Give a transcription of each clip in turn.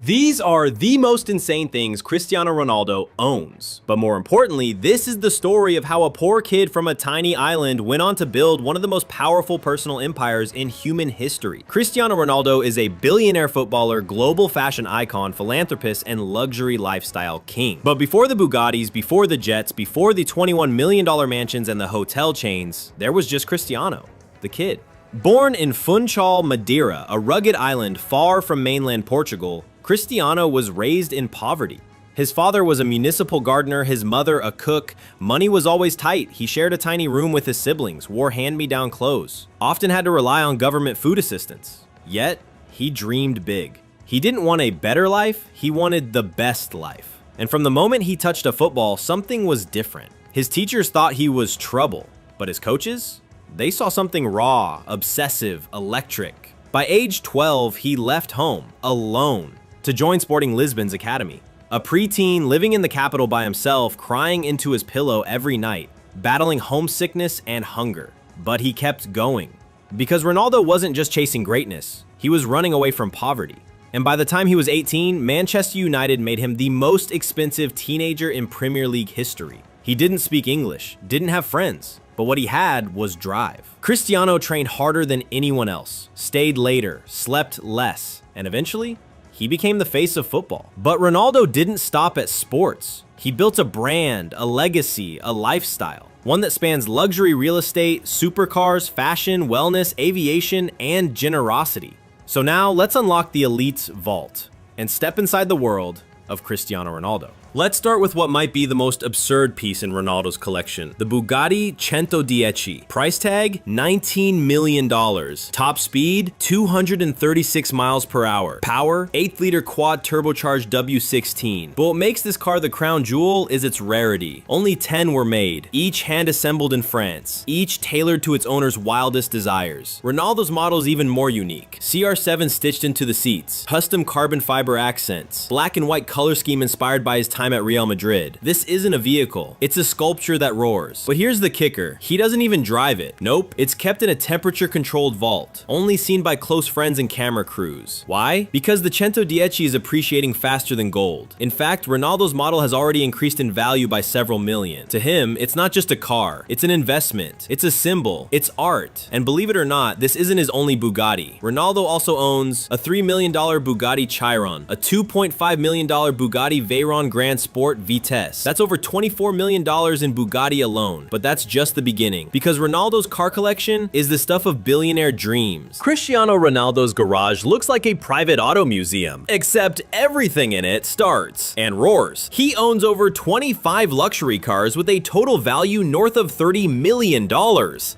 These are the most insane things Cristiano Ronaldo owns. But more importantly, this is the story of how a poor kid from a tiny island went on to build one of the most powerful personal empires in human history. Cristiano Ronaldo is a billionaire footballer, global fashion icon, philanthropist, and luxury lifestyle king. But before the Bugattis, before the jets, before the $21 million mansions and the hotel chains, there was just Cristiano, the kid. Born in Funchal, Madeira, a rugged island far from mainland Portugal, Cristiano was raised in poverty. His father was a municipal gardener, his mother a cook. Money was always tight. He shared a tiny room with his siblings, wore hand-me-down clothes, often had to rely on government food assistance. Yet, he dreamed big. He didn't want a better life, he wanted the best life. And from the moment he touched a football, something was different. His teachers thought he was trouble, but his coaches? They saw something raw, obsessive, electric. By age 12, he left home, alone, to join Sporting Lisbon's academy. A preteen living in the capital by himself, crying into his pillow every night, battling homesickness and hunger. But he kept going. Because Ronaldo wasn't just chasing greatness, he was running away from poverty. And by the time he was 18, Manchester United made him the most expensive teenager in Premier League history. He didn't speak English, didn't have friends, but what he had was drive. Cristiano trained harder than anyone else, stayed later, slept less, and eventually, he became the face of football. But Ronaldo didn't stop at sports. He built a brand, a legacy, a lifestyle. One that spans luxury real estate, supercars, fashion, wellness, aviation, and generosity. So now let's unlock the elite's vault and step inside the world of Cristiano Ronaldo. Let's start with what might be the most absurd piece in Ronaldo's collection, the Bugatti 110. Price tag, $19 million. Top speed, 236 miles per hour. Power, 8-liter quad turbocharged W16. But what makes this car the crown jewel is its rarity. Only 10 were made, each hand-assembled in France, each tailored to its owner's wildest desires. Ronaldo's model is even more unique. CR7 stitched into the seats, custom carbon fiber accents, black and white color scheme inspired by his time at Real Madrid. This isn't a vehicle, it's a sculpture that roars. But here's the kicker, he doesn't even drive it. Nope, it's kept in a temperature-controlled vault, only seen by close friends and camera crews. Why? Because the 110 is appreciating faster than gold. In fact, Ronaldo's model has already increased in value by several million. To him, it's not just a car, it's an investment, it's a symbol, it's art. And believe it or not, this isn't his only Bugatti. Ronaldo also owns a $3 million Bugatti Chiron, a $2.5 million Bugatti Veyron Grand Sport Vitesse. That's over $24 million in Bugatti alone. But that's just the beginning, because Ronaldo's car collection is the stuff of billionaire dreams. Cristiano Ronaldo's garage looks like a private auto museum, except everything in it starts and roars. He owns over 25 luxury cars with a total value north of $30 million.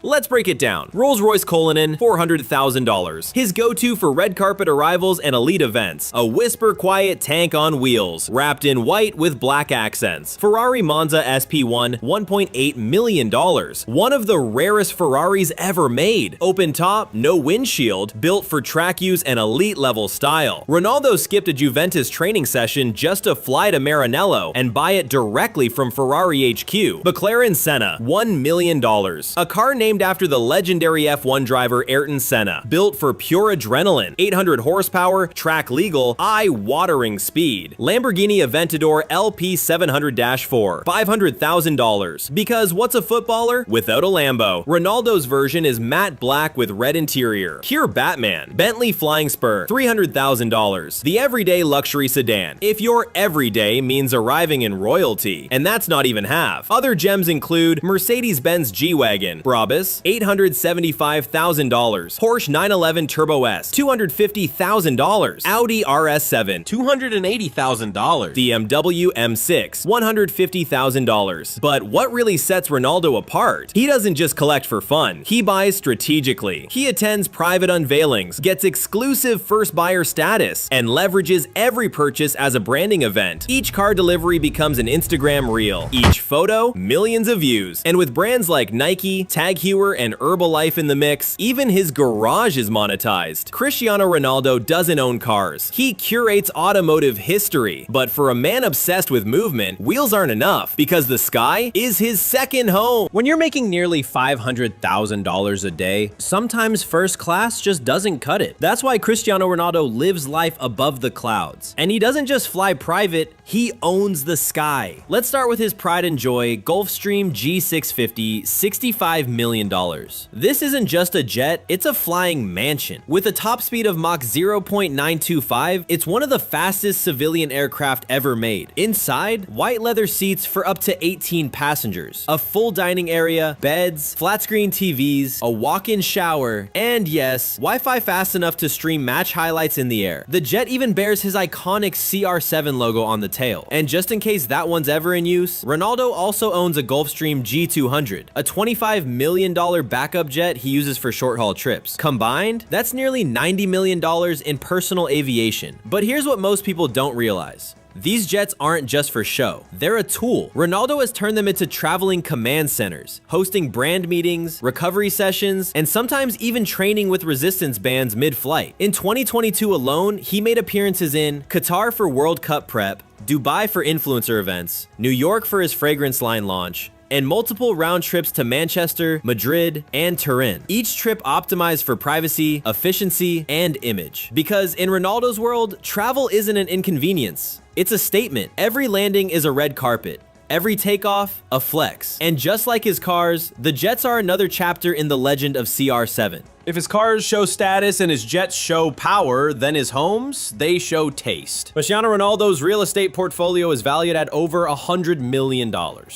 Let's break it down. Rolls-Royce Cullinan, $400,000. His go-to for red carpet arrivals and elite events, a whisper quiet tank on wheels, wrapped in white with black accents. Ferrari Monza SP1, $1.8 million. One of the rarest Ferraris ever made. Open top, no windshield, built for track use and elite level style. Ronaldo skipped a Juventus training session just to fly to Maranello and buy it directly from Ferrari HQ. McLaren Senna, $1 million. A car named after the legendary F1 driver Ayrton Senna. Built for pure adrenaline, 800 horsepower, track legal, eye-watering speed. Lamborghini Aventador LP 700-4, $500,000. Because what's a footballer without a Lambo? Ronaldo's version is matte black with red interior. Pure Batman. Bentley Flying Spur, $300,000. The everyday luxury sedan. If your everyday means arriving in royalty. And that's not even half. Other gems include Mercedes-Benz G-Wagon, Brabus, $875,000. Porsche 911 Turbo S, $250,000. Audi RS7, $280,000. BMW M6, $150,000. But what really sets Ronaldo apart? He doesn't just collect for fun, he buys strategically. He attends private unveilings, gets exclusive first buyer status, and leverages every purchase as a branding event. Each car delivery becomes an Instagram reel. Each photo, millions of views. And with brands like Nike, Tag Heuer, and Herbalife in the mix, even his garage is monetized. Cristiano Ronaldo doesn't own cars. He curates automotive history. luxury. But for a man obsessed with movement, wheels aren't enough, because the sky is his second home. When you're making nearly $500,000 a day, sometimes first class just doesn't cut it. That's why Cristiano Ronaldo lives life above the clouds. And he doesn't just fly private, he owns the sky. Let's start with his pride and joy Gulfstream G650, $65 million. This isn't just a jet, it's a flying mansion. With a top speed of Mach 0.925, it's one of the fastest civilian aircraft ever made. Inside, white leather seats for up to 18 passengers, a full dining area, beds, flat screen TVs, a walk-in shower, and yes, Wi-Fi fast enough to stream match highlights in the air. The jet even bears his iconic CR7 logo on the tail. And just in case that one's ever in use, Ronaldo also owns a Gulfstream G200, a $25 million backup jet he uses for short-haul trips. Combined, that's nearly $90 million in personal aviation. But here's what most people don't realize. These jets aren't just for show, they're a tool. Ronaldo has turned them into traveling command centers, hosting brand meetings, recovery sessions, and sometimes even training with resistance bands mid-flight. In 2022 alone, he made appearances in Qatar for World Cup prep, Dubai for influencer events, New York for his fragrance line launch, and multiple round trips to Manchester, Madrid, and Turin. Each trip optimized for privacy, efficiency, and image. Because in Ronaldo's world, travel isn't an inconvenience. It's a statement. Every landing is a red carpet. Every takeoff, a flex. And just like his cars, the jets are another chapter in the legend of CR7. If his cars show status and his jets show power, then his homes, they show taste. Cristiano Ronaldo's real estate portfolio is valued at over $100 million.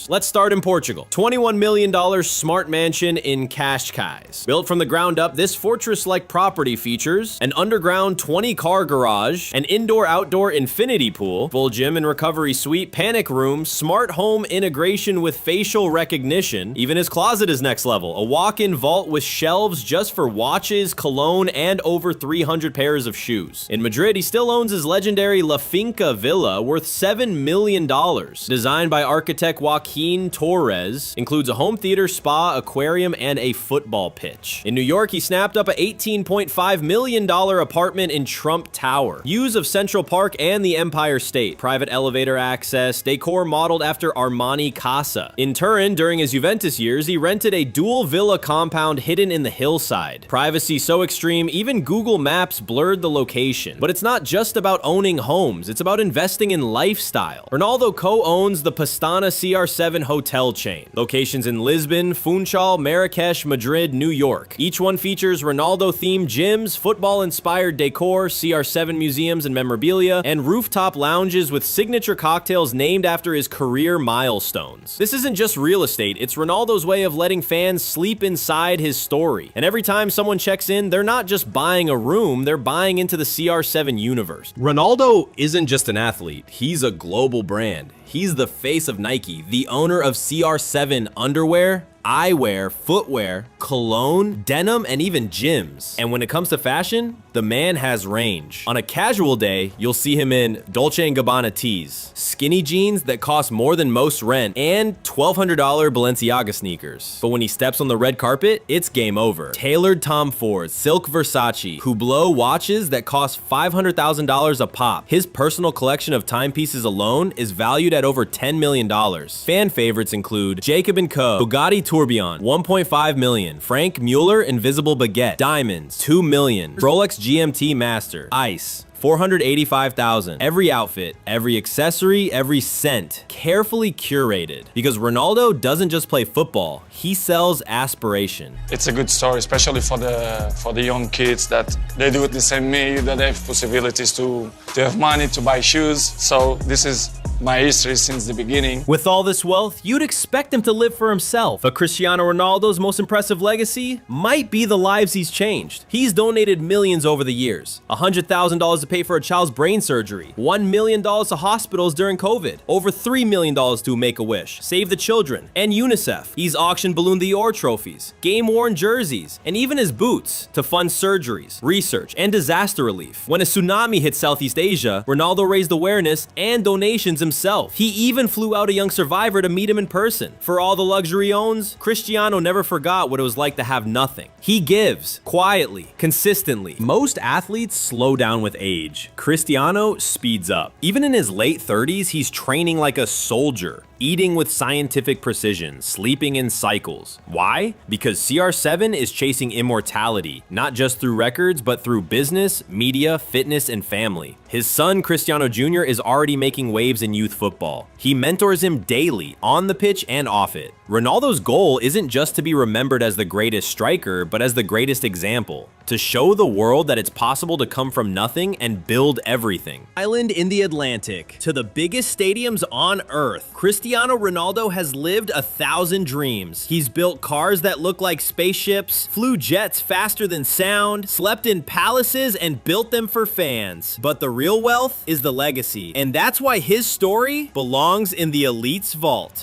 Let's start in Portugal. $21 million smart mansion in Cascais. Built from the ground up, this fortress-like property features an underground 20-car garage, an indoor-outdoor infinity pool, full gym and recovery suite, panic room, smart home integration with facial recognition. Even his closet is next level. A walk-in vault with shelves just for watches, cologne, and over 300 pairs of shoes. In Madrid, he still owns his legendary La Finca villa worth $7 million. Designed by architect Joaquin Torres, includes a home theater, spa, aquarium, and a football pitch. In New York, he snapped up a $18.5 million apartment in Trump Tower. Views of Central Park and the Empire State. Private elevator access, decor modeled after Armani Casa. In Turin, during his Juventus years, he rented a dual villa compound hidden in the hillside. Privacy so extreme, even Google Maps blurred the location. But it's not just about owning homes, it's about investing in lifestyle. Ronaldo co-owns the Pastana CR7 hotel chain. Locations in Lisbon, Funchal, Marrakesh, Madrid, New York. Each one features Ronaldo-themed gyms, football-inspired decor, CR7 museums and memorabilia, and rooftop lounges with signature cocktails named after his career milestones. This isn't just real estate, it's Ronaldo's way of letting fans sleep inside his story. And every time someone checks in, they're not just buying a room, they're buying into the CR7 universe. Ronaldo isn't just an athlete, he's a global brand. He's the face of Nike, the owner of CR7 underwear, eyewear, footwear, cologne, denim, and even gyms. And when it comes to fashion, the man has range. On a casual day, you'll see him in Dolce & Gabbana tees, skinny jeans that cost more than most rent, and $1,200 Balenciaga sneakers. But when he steps on the red carpet, it's game over. Tailored Tom Ford, silk Versace, Hublot watches that cost $500,000 a pop. His personal collection of timepieces alone is valued at over $10 million. Fan favorites include Jacob & Co, Bugatti Tourbillon, $1.5 million, Frank Mueller Invisible Baguette, Diamonds, $2 million, Rolex GMT Master, Ice, $485,000. Every outfit, every accessory, every scent, carefully curated. Because Ronaldo doesn't just play football, he sells aspiration. It's a good story, especially for the young kids that they do it the same me, that they have possibilities to have money to buy shoes. So this is my history since the beginning. With all this wealth, you'd expect him to live for himself. But Cristiano Ronaldo's most impressive legacy might be the lives he's changed. He's donated millions over the years. $100,000 to pay for a child's brain surgery, $1 million to hospitals during COVID, over $3 million to Make-A-Wish, Save the Children, and UNICEF. He's auctioned Ballon d'Or trophies, game-worn jerseys, and even his boots to fund surgeries, research, and disaster relief. When a tsunami hit Southeast Asia, Ronaldo raised awareness and donations himself himself. He even flew out a young survivor to meet him in person. For all the luxury he owns, Cristiano never forgot what it was like to have nothing. He gives, quietly, consistently. Most athletes slow down with age. Cristiano speeds up. Even in his late 30s, he's training like a soldier, eating with scientific precision, sleeping in cycles. Why? Because CR7 is chasing immortality, not just through records, but through business, media, fitness, and family. His son, Cristiano Jr., is already making waves in youth football. He mentors him daily, on the pitch and off it. Ronaldo's goal isn't just to be remembered as the greatest striker, but as the greatest example. To show the world that it's possible to come from nothing and build everything. Island in the Atlantic, to the biggest stadiums on Earth, Cristiano Ronaldo has lived 1,000 dreams. He's built cars that look like spaceships, flew jets faster than sound, slept in palaces, and built them for fans. But the real wealth is the legacy, and that's why his story belongs in the elite's vault.